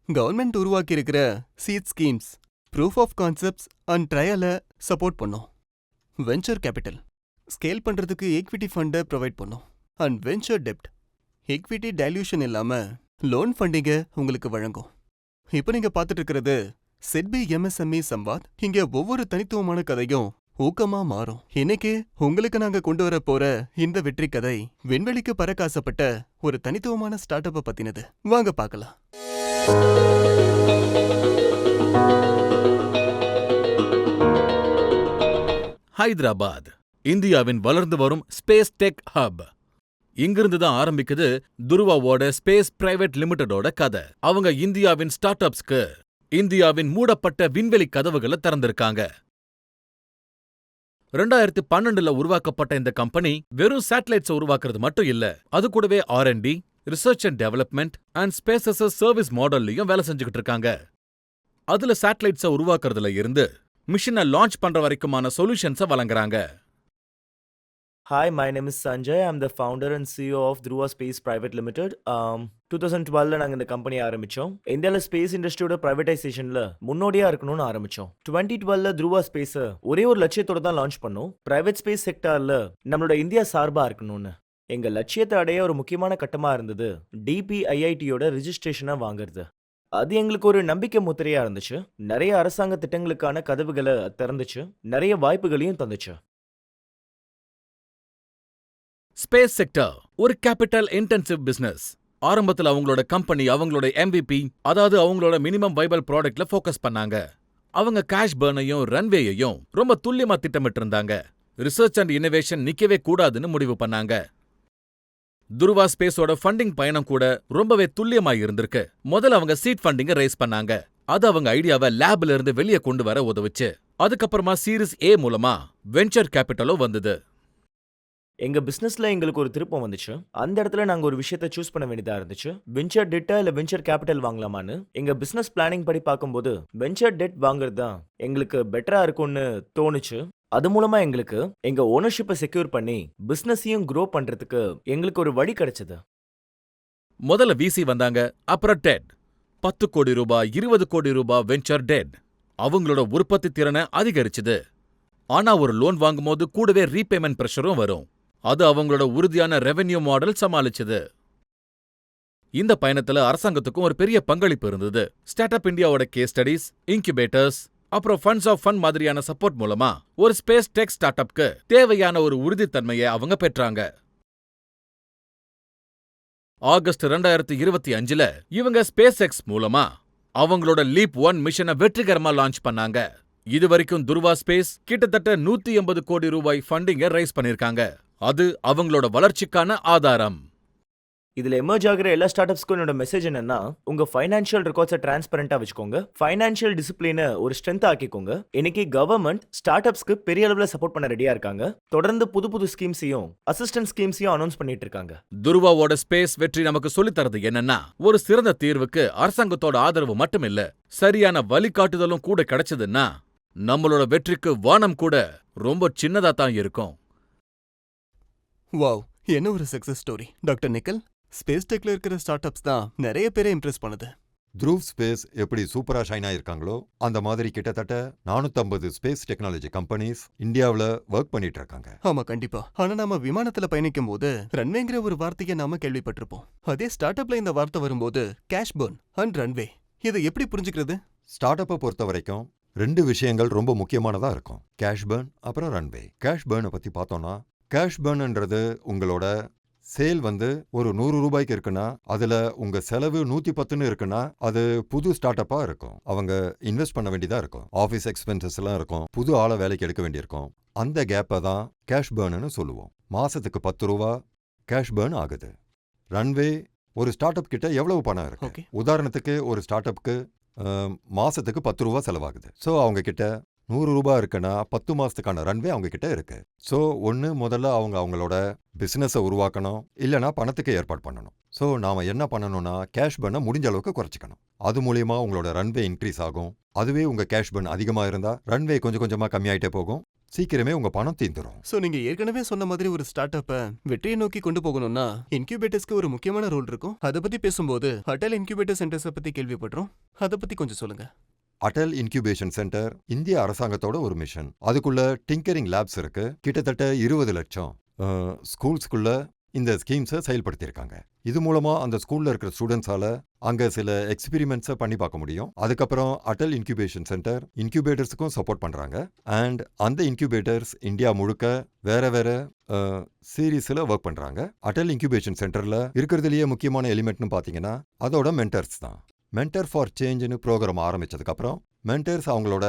கவர்மெண்ட் உருவாக்கி இருக்கிற seed schemes proof of concepts and ட்ரையலை சப்போர்ட் பண்ணும்; வெஞ்சர் கேபிட்டல் ஸ்கேல் பண்றதுக்கு ஈக்விட்டி ஃபண்டை ப்ரொவைட் பண்ணும்; அண்ட் வெஞ்சர் டெப்ட் ஈக்விட்டி டைல்யூஷன் இல்லாம லோன் ஃபண்டிங்கை உங்களுக்கு வழங்கும். இப்போ நீங்க பார்த்துட்டு இருக்கிறது சிட்பி MSME சம்வாத். இங்க ஒவ்வொரு தனித்துவமான கதையும் ஊக்கமா மாறும். இன்னைக்கு உங்களுக்கு நாங்க கொண்டு வர போற இந்த வெற்றி கதை விண்வெளிக்கு பறக்க ஆசைப்பட்ட ஒரு தனித்துவமான ஸ்டார்ட் அப்பை பத்தினது. வாங்க பார்க்கலாம். ஹைதராபாத், இந்தியாவின் வளர்ந்து வரும் ஸ்பேஸ் டெக் ஹப். இங்கிருந்து தான் ஆரம்பிக்குது துருவாவோட ஸ்பேஸ் பிரைவேட் லிமிடெடோட கதை. அவங்க இந்தியாவின் ஸ்டார்ட் அப்ஸ்க்கு இந்தியாவின் மூடப்பட்ட விண்வெளி கதவுகளை திறந்திருக்காங்க. 2012ல உருவாக்கப்பட்ட இந்த கம்பெனி வெறும் சேட்டலைட்ஸ் உருவாக்குறது மட்டும் இல்ல, அது கூடவே R&D, research and development and space as a service மாடல்லையும் வேலை செஞ்சுக்கிட்டு இருக்காங்க. அதுல சேட்டலைட்ஸை உருவாக்குறதுல இருந்து மிஷனை லான்ச் பண்ற வரைக்குமான சொல்யூஷன்ஸை வழங்குறாங்க. Hi, my name is Sanjay. I'm the founder and CEO of Dhruva Space Private Limited. 2012ல நாங்கள் இந்த கம்பெனி ஆரம்பித்தோம். இந்தியாவில் ஸ்பேஸ் இண்டஸ்ட்ரியோட ப்ரைவேட்டைசேஷனில் முன்னோடியாக இருக்கணும்னு ஆரம்பித்தோம். 2012ல துருவா ஸ்பேஸை ஒரே ஒரு லட்சியத்தோட தான் லான்ச் பண்ணோம். பிரைவேட் ஸ்பேஸ் செக்டாரில் நம்மளோட இந்தியா சார்பாக இருக்கணும்னு. எங்கள் லட்சியத்தை அடைய ஒரு முக்கியமான கட்டமாக இருந்தது DPIITயோட ரிஜிஸ்ட்ரேஷனை வாங்குறது. அது எங்களுக்கு ஒரு நம்பிக்கை முத்திரையாக இருந்துச்சு. நிறைய அரசாங்க திட்டங்களுக்கான கதவுகளை திறந்துச்சு, நிறைய வாய்ப்புகளையும் தந்துச்சு. ஸ்பேஸ் செக்டர் ஒரு கேபிட்டல் இன்டென்சிவ் பிசினஸ். ஆரம்பத்துல அவங்களோட கம்பெனி அவங்களோட MVP, அதாவது அவங்களோட மினிமம் வைபல் ப்ராடக்ட்ல ஃபோக்கஸ் பண்ணாங்க. அவங்க கேஷ் பர்னையும் ரன்வேயையும் ரொம்ப துல்லியமா திட்டமிட்டு இருந்தாங்க. ரிசர்ச் அண்ட் இன்னோவேஷன் நிக்கவே கூடாதுன்னு முடிவு பண்ணாங்க. துருவா ஸ்பேஸோட ஃபண்டிங் பயணம் கூட ரொம்பவே துல்லியமா இருந்திருக்கு. முதல்ல அவங்க சீட் ஃபண்டிங்கை ரைஸ் பண்ணாங்க. அது அவங்க ஐடியாவை லேப்ல இருந்து வெளியே கொண்டு வர உதவுச்சு. அதுக்கப்புறமா சீரிஸ் A மூலமா வெஞ்சர் கேபிட்டலும் வந்தது. எங்க பிசினஸ்ல எங்களுக்கு ஒரு திருப்பம் வந்துச்சு. அந்த இடத்துல நாங்க ஒரு விஷயத்தை சூஸ் பண்ண வேண்டியதா இருந்துச்சு. வெஞ்சர் டெட்டா இல்ல வெஞ்சர் கேபிட்டல் வாங்கலாமான்னு. எங்க பிசினஸ் பிளானிங் படி பார்க்கும்போது வெஞ்சர் டெட் வாங்குறது தான் எங்களுக்கு பெட்டரா இருக்கும்னு தோணுச்சு. அது மூலமா எங்களுக்கு எங்க ஓனர்ஷிப்பை செக்யூர் பண்ணி பிசினஸையும் க்ரோ பண்றதுக்கு எங்களுக்கு ஒரு வழி கிடைச்சது. முதல்ல VC வந்தாங்க, அப்புறம் டெட். 10 கோடி ரூபாய், 20 கோடி ரூபாய் வெஞ்சர் டெட். அவங்களோட உற்பத்தி திறனை அதிகரிச்சுது. ஆனா ஒரு லோன் வாங்கும்போது கூடவே ரீபேமெண்ட் பிரஷரும் வரும். அது அவங்களோட உறுதியான ரெவென்யூ மாடல் சமாளிச்சது. இந்த பயணத்துல அரசாங்கத்துக்கும் ஒரு பெரிய பங்களிப்பு இருந்தது. ஸ்டார்ட் அப் இந்தியாவோட கேஸ் ஸ்டடிஸ், இன்குபேட்டர்ஸ், அப்புறம் ஃபண்ட்ஸ் ஆஃப் ஃபண்ட் மாதிரியான சப்போர்ட் மூலமா ஒரு ஸ்பேஸ் டெக் ஸ்டார்ட் அப்க்கு தேவையான ஒரு உறுதித்தன்மையை அவங்க பெற்றாங்க. ஆகஸ்ட் 2025ல இவங்க ஸ்பேஸ் எக்ஸ் மூலமா அவங்களோட லீப் 1 மிஷனை வெற்றிகரமா லான்ச் பண்ணாங்க. இதுவரைக்கும் துருவா ஸ்பேஸ் கிட்டத்தட்ட 180 கோடி ரூபாய் ஃபண்டிங்கை ரைஸ் பண்ணிருக்காங்க. அது அவங்களோட வளர்ச்சிக்கான ஆதாரம். இதுல எமர்ஜ் ஆகிற எல்லா ஸ்டார்ட் அப்ஸ்க்கும் என்னோட மெசேஜ் என்னன்னா, உங்க ஃபைனான்ஷியல் ரெக்கார்ட்ஸை டிரான்ஸ்பரண்டா வச்சுக்கோங்க. ஃபைனான்ஷியல் டிசிப்ளினை ஒரு ஸ்ட்ரென்த் ஆக்கிக்கோங்க. இன்னைக்கு கவர்மெண்ட் ஸ்டார்ட் அப்ஸ்க்கு பெரிய அளவுல சப்போர்ட் பண்ண ரெடியா இருக்காங்க. தொடர்ந்து புது ஸ்கீம்ஸையும் அசிஸ்டன்ட் ஸ்கீம்ஸையும் அனௌன்ஸ் பண்ணிட்டு இருக்காங்க. துருவாவோட ஸ்பேஸ் வெற்றி நமக்கு சொல்லித் தரது என்னன்னா, ஒரு சிறந்த தீர்வுக்கு அரசாங்கத்தோட ஆதரவு மட்டும் இல்ல, சரியான வழிகாட்டுதலும் கூட கிடைச்சதுன்னா நம்மளோட வெற்றிக்கு வானம் கூட ரொம்ப சின்னதா தான் இருக்கும். வாவ், என்ன ஒரு success story. Doctor Nikhil, space டெக்ல இருக்கிற ஸ்டார்ட் அப்ஸ் தான் நிறைய பேரை இம்ப்ரெஸ் பண்ணுது. த்ரூவ் ஸ்பேஸ் எப்படி சூப்பரா ஷைன் ஆயிருக்காங்களோ அந்த மாதிரி கிட்டத்தட்ட 450 ஸ்பேஸ் டெக்னாலஜி கம்பெனிஸ் இந்தியாவில் ஒர்க் பண்ணிட்டு இருக்காங்க. ஆமா, கண்டிப்பா. ஆனா நாம விமானத்துல பயணிக்கும் போது ரன்வேங்கிற ஒரு வார்த்தையை நாம கேள்விப்பட்டிருப்போம். அதே ஸ்டார்ட் அப்ல இந்த வார்த்தை வரும்போது கேஷ் பர்ன் அண்ட் ரன்வே, இதை எப்படி புரிஞ்சுக்கிறது? ஸ்டார்ட் அப்பை பொறுத்த வரைக்கும் 2 விஷயங்கள் ரொம்ப முக்கியமானதா இருக்கும். கேஷ் பர்ன் அப்புறம் ரன்வே. கேஷ் பர்னை பத்தி பார்த்தோம்னா, கேஷ் பர்ன்ன்றது உங்களோட சேல் ஒரு 100 ரூபாய்க்கு இருக்குன்னா அதுல உங்க செலவு 110ன்னு இருக்குன்னா அது புது ஸ்டார்ட் அப்பா இருக்கும். அவங்க இன்வெஸ்ட் பண்ண வேண்டியதா இருக்கும். ஆஃபீஸ் எக்ஸ்பென்சஸ் எல்லாம் இருக்கும். புது ஆளை வேலைக்கு எடுக்க வேண்டியிருக்கும். அந்த கேப்பை தான் கேஷ் பர்ன்னு சொல்லுவோம். மாசத்துக்கு 10 ரூபா கேஷ் பர்ன் ஆகுது. ரன்வே ஒரு ஸ்டார்ட் அப் கிட்ட எவ்வளவு பணம் இருக்கு. உதாரணத்துக்கு ஒரு ஸ்டார்ட் அப்க்கு மாசத்துக்கு 10 ரூபா செலவாகுது. ஸோ அவங்க கிட்ட 100 ரூபாய் இருக்குன்னா 10 மாசத்துக்கான ரன்வே அவங்க கிட்ட இருக்கு. ஸோ முதல்ல அவங்களோட பிசினஸை உருவாக்கணும், இல்லைனா பணத்துக்கு ஏற்பாடு பண்ணணும். ஸோ நாம என்ன பண்ணணும்னா கேஷ் பர்னை முடிஞ்ச அளவுக்கு குறைச்சிக்கணும். அது மூலியமா உங்களோட ரன்வே இன்க்ரீஸ் ஆகும். அதுவே உங்க கேஷ் பர்ன் அதிகமா இருந்தா ரன்வே கொஞ்சம் கொஞ்சமா கம்மியாயிட்டே போகும். சீக்கிரமே உங்க பணம் தீந்துரும். சோ நீங்க ஏற்கனவே சொன்ன மாதிரி ஒரு ஸ்டார்ட் அப்ப வெற்றியை நோக்கி கொண்டு போகணும்னா இன்குபேட்டர்ஸ்க்கு ஒரு முக்கியமான ரோல் இருக்கும். அதை பத்தி பேசும்போது அடல் இன்குபேட்டர் சென்டர்ஸை பத்தி கேள்விப்படுறோம். அதை பத்தி கொஞ்சம் சொல்லுங்க. அடல் இன்குபேஷன் சென்டர் இந்திய அரசாங்கத்தோட ஒரு மிஷன். அதுக்குள்ள டிங்கரிங் லேப்ஸ் இருக்கு. கிட்டத்தட்ட 20 லட்சம் ஸ்கூல்ஸ்குள்ள இந்த ஸ்கீம்ஸை செயல்படுத்தியிருக்காங்க. இது மூலமா அந்த ஸ்கூல்ல இருக்கிற ஸ்டூடெண்ட்ஸால அங்க சில எக்ஸ்பெரிமெண்ட்ஸை பண்ணி பார்க்க முடியும். அதுக்கப்புறம் அடல் இன்குபேஷன் சென்டர் இன்குபேட்டர்ஸுக்கும் சப்போர்ட் பண்றாங்க. அண்ட் அந்த இன்குபேட்டர்ஸ் இந்தியா முழுக்க வேற வேற சீரீஸ்ல ஒர்க் பண்றாங்க. அடல் இன்குபேஷன் சென்டர்ல இருக்கிறதுலயே முக்கியமான எலிமெண்ட்னு பாத்தீங்கன்னா அதோட மென்டர்ஸ் தான். மென்டர் ஃபார் சேஞ்சுன்னு ப்ரோக்ராம் ஆரம்பிச்சதுக்கப்புறம் மென்டர்ஸ் அவங்களோட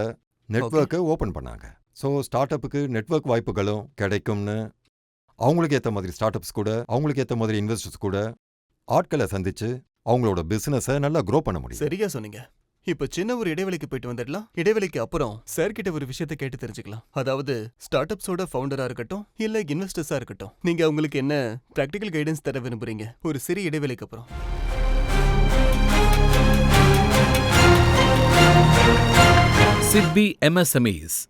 நெட்வொர்க்கை ஓப்பன் பண்ணாங்க. ஸோ ஸ்டார்ட் அப்புக்கு நெட்வொர்க் வாய்ப்புகளும் கிடைக்கும்னு அவங்களுக்கு ஏற்ற மாதிரி ஸ்டார்ட் அப்ஸ் கூட, அவங்களுக்கு ஏற்ற மாதிரி இன்வெஸ்டர்ஸ் கூட ஆட்களை சந்திச்சு அவங்களோட பிசினஸை நல்லா க்ரோ பண்ண முடியும். சரியா சொன்னீங்க. இப்ப சின்ன ஒரு இடைவெளிக்கு போயிட்டு வந்துடலாம். இடைவெளிக்கு அப்புறம் சார் கிட்ட ஒரு விஷயத்தை கேட்டு தெரிஞ்சுக்கலாம். அதாவது ஸ்டார்ட் அப்ஸோட ஃபவுண்டரா இருக்கட்டும் இல்ல இன்வெஸ்டர்ஸா இருக்கட்டும், நீங்க அவங்களுக்கு என்ன பிராக்டிகல் கைடன்ஸ் தர விரும்புறீங்க ஒரு சிறிய இடைவெளிக்கு அப்புறம்? சிட்பி எம்எஸ்எம்இஸ்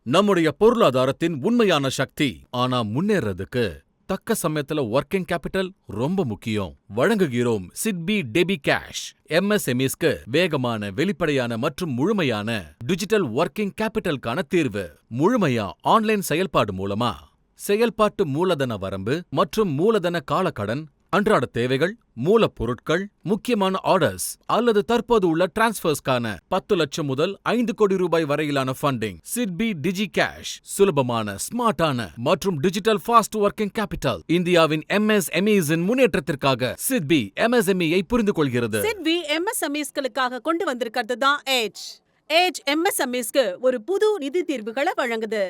நம்முடைய பொருளாதாரத்தின் உண்மையான சக்தி. ஆனா முன்னேறதுக்கு தக்க சமயத்துல ஒர்க்கிங் கேபிட்டல் ரொம்ப முக்கியம். வழங்குகிறோம் சிட்பி டெபி கேஷ். எம்எஸ்எம்இஸ்க்கு வேகமான, வெளிப்படையான மற்றும் முழுமையான டிஜிட்டல் ஒர்க்கிங் கேபிட்டலுக்கான தீர்வு. முழுமையா ஆன்லைன் செயல்பாடு மூலமா செயல்பாட்டு மூலதன வரம்பு மற்றும் மூலதன காலக்கடன், அன்றாட தேவைகள், மூலப்பொருட்கள், முக்கியமான ஆர்டர்ஸ் அல்லது தற்போது உள்ள டிரான்ஸ்ஃபர்ஸ்க்கான 10 லட்சம் முதல் 5 கோடி ரூபாய் வரையிலான ஃபண்டிங். சிட்பி டிஜி கேஷ் சுலபமான, ஸ்மார்ட்டான மற்றும் டிஜிட்டல் ஃபாஸ்ட் ஒர்க்கிங் கேபிட்டல். இந்தியாவின் எம்எஸ்எம்இஸின் முன்னேற்றத்திற்காக சிட்பி எம்எஸ்எம்இயை புரிந்து கொள்கிறது. சிட்பி எம்எஸ்எம்இஸ்களுக்காக கொண்டு வந்திருக்கிறது தான் ஏஜ். ஏஜ் எம்எஸ்எம்இஸ்க்கு ஒரு புது நிதி தீர்வுகளை வழங்குது.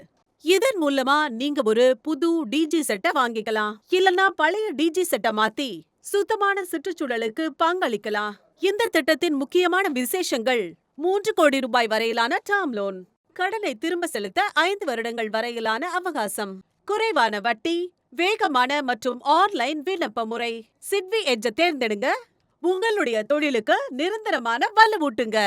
இதன் மூலமா நீங்க ஒரு புது டிஜி செட்டை வாங்கிக்கலாம். இல்லனா பழைய டிஜி செட்டை மாத்தி சுத்தமான சுற்றுச்சூழலுக்கு பங்களிக்கலாம். இந்த திட்டத்தின் முக்கியமான விசேஷங்கள்: 3 கோடி ரூபாய் வரையிலான டேர்ம் லோன், கடனை திரும்ப செலுத்த 5 வருடங்கள் வரையிலான அவகாசம், குறைவான வட்டி, வேகமான மற்றும் ஆன்லைன் விண்ணப்ப முறை. சிட்பி எட்ஜை தேர்ந்தெடுங்க. உங்களுடைய தொழிலுக்கு நிரந்தரமான வலுவூட்டுங்க.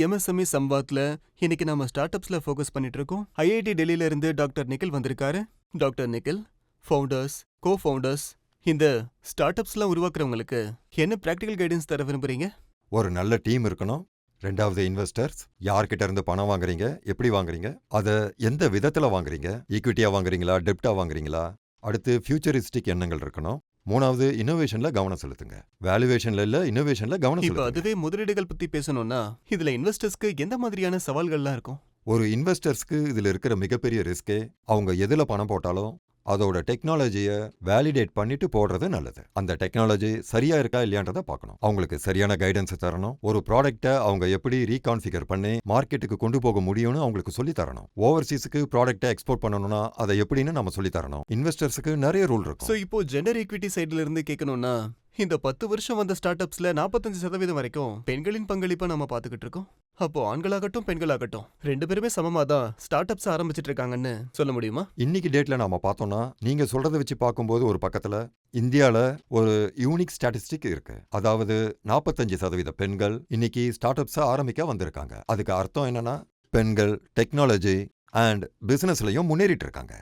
எம்எஸ்எம்இ சம்வாத்ல இன்னைக்கு நாம ஸ்டார்ட் அப்ஸ்ல ஃபோக்கஸ் பண்ணிட்டு இருக்கோம். ஐஐடி டெல்லியில இருந்து டாக்டர் நிக்கில் வந்திருக்காரு. Doctor Nikhil, founders, co founders, இந்த ஸ்டார்ட் அப்ஸ்லாம் உருவாக்குறவங்களுக்கு என்ன பிராக்டிகல் கைடன்ஸ் தர விரும்புறீங்க? ஒரு நல்ல டீம் இருக்கணும். ரெண்டாவது இன்வெஸ்டர்ஸ், யார்கிட்ட இருந்து பணம் வாங்குறீங்க, எப்படி வாங்குறீங்க, அதை எந்த விதத்துல வாங்குறீங்க, ஈக்விட்டியா வாங்குறீங்களா, டெப்டா வாங்குறீங்களா, அடுத்து ஃபியூச்சரிஸ்டிக் எண்ணங்கள் இருக்கணும். மூணாவது, இன்னோவேஷன்ல கவனம் செலுத்துங்க. வேல்யூவேஷன்ல இல்ல, இன்னோவேஷன்ல கவனம் இப்ப செலுத்துங்க. அதுவே முதலீடுகள் பத்தி பேசணும்னா இதுல இன்வெஸ்டர்ஸ்க்கு எந்த மாதிரியான சவால்கள்லாம் இருக்கும்? ஒரு இன்வெஸ்டர்ஸ்க்கு இதுல இருக்கிற மிகப்பெரிய ரிஸ்கே அவங்க எதுல பணம் போட்டாலும் அதோட டெக்னாலஜியை வேலிடேட் பண்ணிட்டு போடுறது நல்லது. அந்த டெக்னாலஜி சரியா இருக்கா இல்லையான்றதை பார்க்கணும். அவங்களுக்கு சரியான கைடன்ஸ் தரணும். ஒரு ப்ராடக்ட்டை அவங்க எப்படி ரீகான்ஃபிகர் பண்ணி மார்க்கெட்டுக்கு கொண்டு போக முடியும்னு அவங்களுக்கு சொல்லி தரணும். ஓவர்சீஸுக்கு ப்ராடக்ட்டை எக்ஸ்போர்ட் பண்ணணும்னா அதை எப்படின்னு நம்ம சொல்லி தரணும். இன்வெஸ்டர்ஸுக்கு நிறைய ரூல் இருக்கும். சோ இப்போ ஜெண்டர் ஈக்விட்டி சைடுல இருந்து கேட்கணும்னா, இந்த 10 வருஷம் வந்த ஸ்டார்ட் அப்ஸ்ல 45% வரைக்கும் பெண்களின் பங்களிப்பை நம்ம பாத்துக்கிட்டு இருக்கோம். அப்போ ஆண்களாகட்டும் பெண்களாகட்டும் 2 பேருமே சமமா தான் ஸ்டார்ட் அப்ஸ் ஆரம்பிச்சிட்டு இருக்காங்கன்னு சொல்ல முடியுமா? இன்னைக்கு டேட்ல நாம பார்த்தோம்னா, நீங்க சொல்றதை வச்சு பார்க்கும்போது ஒரு பக்கத்துல இந்தியால ஒரு யூனிக் ஸ்டாட்டிஸ்டிக் இருக்கு. அதாவது 45% பெண்கள் இன்னைக்கு ஸ்டார்ட் அப்ஸை ஆரம்பிக்க வந்திருக்காங்க. அதுக்கு அர்த்தம் என்னன்னா, பெண்கள் டெக்னாலஜி அண்ட் பிசினஸ்லயும் முன்னேறிட்டு இருக்காங்க.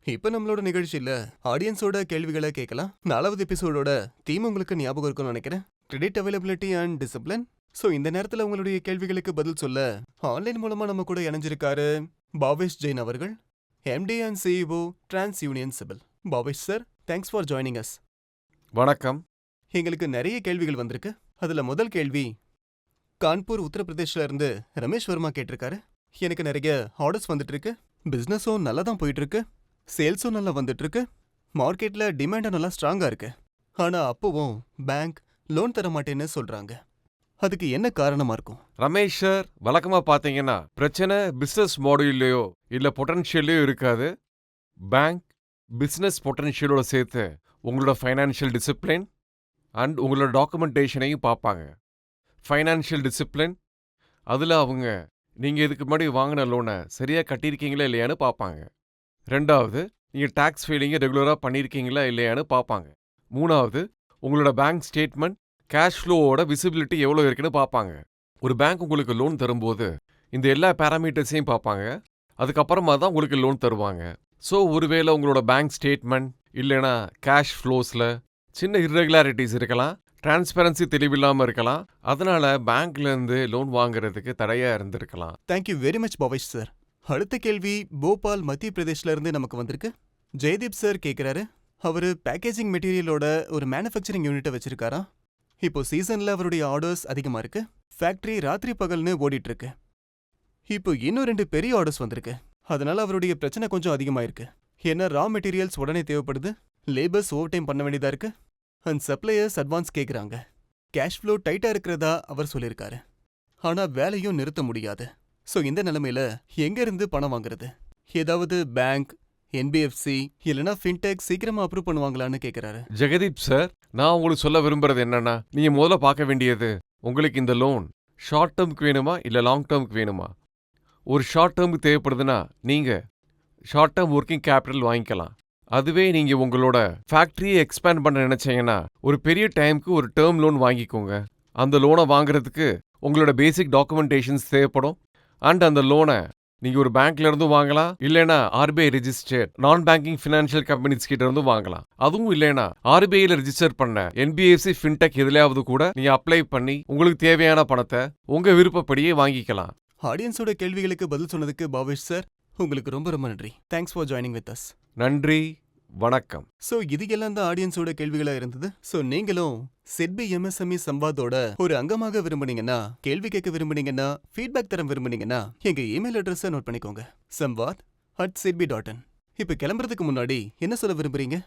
இப்ப நம்மளோட நிகழ்ச்சியில ஆடியன்ஸோட கேள்விகளை கேட்கலாம். 4வது எபிசோடோட தீம் உங்களுக்கு ஞாபகம் இருக்கும்னு நினைக்கிறேன். Credit availability and discipline. So இந்த நேரத்துல உங்களுடைய கேள்விகளுக்கு பதில் சொல்ல ஆன்லைன் மூலமா நம்ம கூட இணைஞ்சிருக்காரு பாவேஷ் ஜெயின் அவர்கள், MD and CEO TransUnion CIBIL. Bhavesh sir, thanks for joining us. வணக்கம். எங்களுக்கு நிறைய கேள்விகள் வந்திருக்கு. அதுல முதல் கேள்வி கான்பூர் உத்தரப்பிரதேஷ்ல இருந்து ரமேஷ் வர்மா கேட்டிருக்காரு. எனக்கு நிறைய ஆர்டர்ஸ் வந்துட்டு இருக்கு, பிசினஸும் நல்லா தான் போயிட்டு இருக்கு, சேல்ஸும் நல்லா வந்துட்டு இருக்கு, மார்க்கெட்ல டிமாண்டும் நல்லா ஸ்ட்ராங்கா இருக்கு. ஆனா அப்பவும் பேங்க் லோன் தர மாட்டேன்னு சொல்றாங்க. அதுக்கு என்ன காரணமா இருக்கும்? ரமேஷ் சார், வழக்கமா பாத்தீங்கன்னா பிரச்சனை பிசினஸ் மாடல்லையோ இல்ல பொட்டன்ஷியல்லையோ இருக்காது. பேங்க் பிசினஸ் பொட்டன்ஷியலோட சேர்த்து உங்களோட ஃபைனான்ஷியல் டிசிப்ளின் அண்ட் உங்களோட டாக்குமெண்டேஷனையும் பார்ப்பாங்க. ஃபைனான்ஷியல் டிசிப்ளின், அதில் அவங்க நீங்கள் இதுக்கு முன்னாடி வாங்கின லோனை சரியாக கட்டியிருக்கீங்களா இல்லையான்னு பார்ப்பாங்க. ரெண்டாவது, நீங்கள் டேக்ஸ் ஃபீலிங்கை ரெகுலராக பண்ணியிருக்கீங்களா இல்லையான்னு பார்ப்பாங்க. மூணாவது, உங்களோட பேங்க் ஸ்டேட்மெண்ட் கேஷ் ஃப்ளோவோட விசிபிலிட்டி எவ்வளோ இருக்குன்னு பார்ப்பாங்க. ஒரு பேங்க் உங்களுக்கு லோன் தரும்போது இந்த எல்லா பேராமீட்டர்ஸையும் பார்ப்பாங்க. அதுக்கப்புறமா தான் உங்களுக்கு லோன் தருவாங்க. ஸோ ஒருவேளை உங்களோட பேங்க் ஸ்டேட்மெண்ட் இல்லைனா கேஷ் ஃப்ளோஸில் சின்ன இர்ரெகுலாரிட்டிஸ் இருக்கலாம், டிரான்ஸ்பரன்சி தெளிவில்லாமல் இருக்கலாம். அதனால பேங்க்லேருந்து லோன் வாங்குறதுக்கு தடையாக இருந்திருக்கலாம். Thank you very much Bhavesh sir. அடுத்த கேள்வி போபால் மத்திய பிரதேஷ்ல இருந்து நமக்கு வந்திருக்கு. ஜெயதீப் சார் கேட்குறாரு, அவரு பேக்கேஜிங் மெட்டீரியலோட ஒரு மேனுஃபேக்சரிங் யூனிட்டை வச்சிருக்காரா. இப்போ சீசன்ல அவருடைய ஆர்டர்ஸ் அதிகமா இருக்கு, ஃபேக்டரி ராத்திரி பகல்னு ஓடிட்டு இருக்கு. இப்போ இன்னும் 2 பெரிய ஆர்டர்ஸ் வந்திருக்கு. அதனால அவருடைய பிரச்சனை கொஞ்சம் அதிகமாயிருக்கு. ஏன்னா ரா மெட்டீரியல்ஸ் உடனே தேவைப்படுது, லேபர்ஸ் ஓவர் டைம் பண்ண வேண்டியதா இருக்கு. அண்ட் சப்ளையர்ஸ் அட்வான்ஸ் கேக்குறாங்க. கேஷ் ஃப்ளோ டைட்டா இருக்கிறதா அவர் சொல்லியிருக்காரு. ஆனா வேலையும் நிறுத்த முடியாது. சோ இந்த நிலைமையில எங்க இருந்து பணம் வாங்குறது? ஏதாவது பேங்க், என்பிஎஃப்சி இல்லனா ஃபின்டெக் சீக்கிரமா அப்ரூவ் பண்ணுவாங்களான்னு கேக்குறாரு. ஜெகதீப் சார், நான் உங்களுக்கு சொல்ல விரும்புறது என்னன்னா, நீங்க முதல்ல பார்க்க வேண்டியது உங்களுக்கு இந்த லோன் ஷார்ட் டேர்முக்கு வேணுமா இல்ல லாங் டேர்முக்கு வேணுமா. ஒரு ஷார்ட் டேர்முக்கு தேவைப்படுதுன்னா நீங்க ஷார்ட் டேர்ம் ஒர்க்கிங் கேபிட்டல் வாங்கிக்கலாம். அதுவே நீங்க உங்களோட ஃபேக்டரியை எக்ஸ்பேண்ட் பண்ண நினைச்சீங்கன்னா ஒரு பெரிய டைமுக்கு ஒரு டேர்ம் லோன் வாங்கிக்கோங்க. அந்த லோனை வாங்குறதுக்கு உங்களோட பேசிக் டாக்குமெண்டேஷன்ஸ் தேவைப்படும். அண்ட் அந்த லோனை நீங்க ஒரு பேங்க்ல இருந்தும் வாங்கலாம், இல்லைனா ஆர்பிஐ ரெஜிஸ்டர்ட் நான் பேங்கிங் ஃபினான்ஷியல் கம்பெனிஸ் கிட்ட இருந்தும் வாங்கலாம். அதுவும் இல்லைனா ஆர்பிஐல ரெஜிஸ்டர் பண்ண என்பிஎஃப்சி ஃபின்டெக் எதுலயாவது கூட நீங்க அப்ளை பண்ணி உங்களுக்கு தேவையான பணத்தை உங்க விருப்பப்படியே வாங்கிக்கலாம். ஆடியன்ஸோட கேள்விகளுக்கு பதில் சொன்னதுக்கு பாவேஷ் சார் உங்களுக்கு ரொம்ப ரொம்ப நன்றி. Thanks for joining with us. நன்றி, வணக்கம். சோ இது எல்லாம் தான் ஆடியன்ஸோட கேள்விகளா இருந்தது. சோ நீங்களும் சிட்பி எம்எஸ்எம்இ சம்வாதோட ஒரு அங்கமாக விரும்புனீங்கன்னா, கேள்வி கேட்க விரும்புனீங்கன்னா, ஃபீட்பேக் தர விரும்புனீங்கன்னா எங்க இமெயில் அட்ரஸை நோட் பண்ணிக்கோங்க. samvad@sidbi.in. இப்ப கிளம்புறதுக்கு முன்னாடி என்ன சொல்ல விரும்புறீங்க?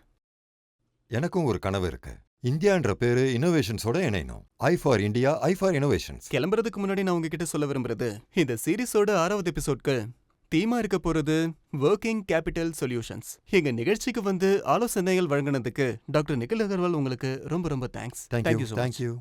எனக்கும் ஒரு கனவு இருக்கு. இந்தியான்ற பேரு இன்னோவேஷன்ஸோட இணையணும். I for India, I for இன்னோவேஷன்ஸ். கிளம்புறதுக்கு முன்னாடி நான் உங்ககிட்ட சொல்ல விரும்புறது, இந்த சீரிஸோட 6வது எபிசோட்க்கு தீமா இருக்க போறது ஒர்க்கிங் கேபிட்டல் சொல்யூஷன்ஸ். எங்க நிகழ்ச்சிக்கு வந்து ஆலோசனைகள் வழங்கினதுக்கு டாக்டர் நிகில் அகர்வால் உங்களுக்கு ரொம்ப ரொம்ப thanks. Thank you so much. Thank you.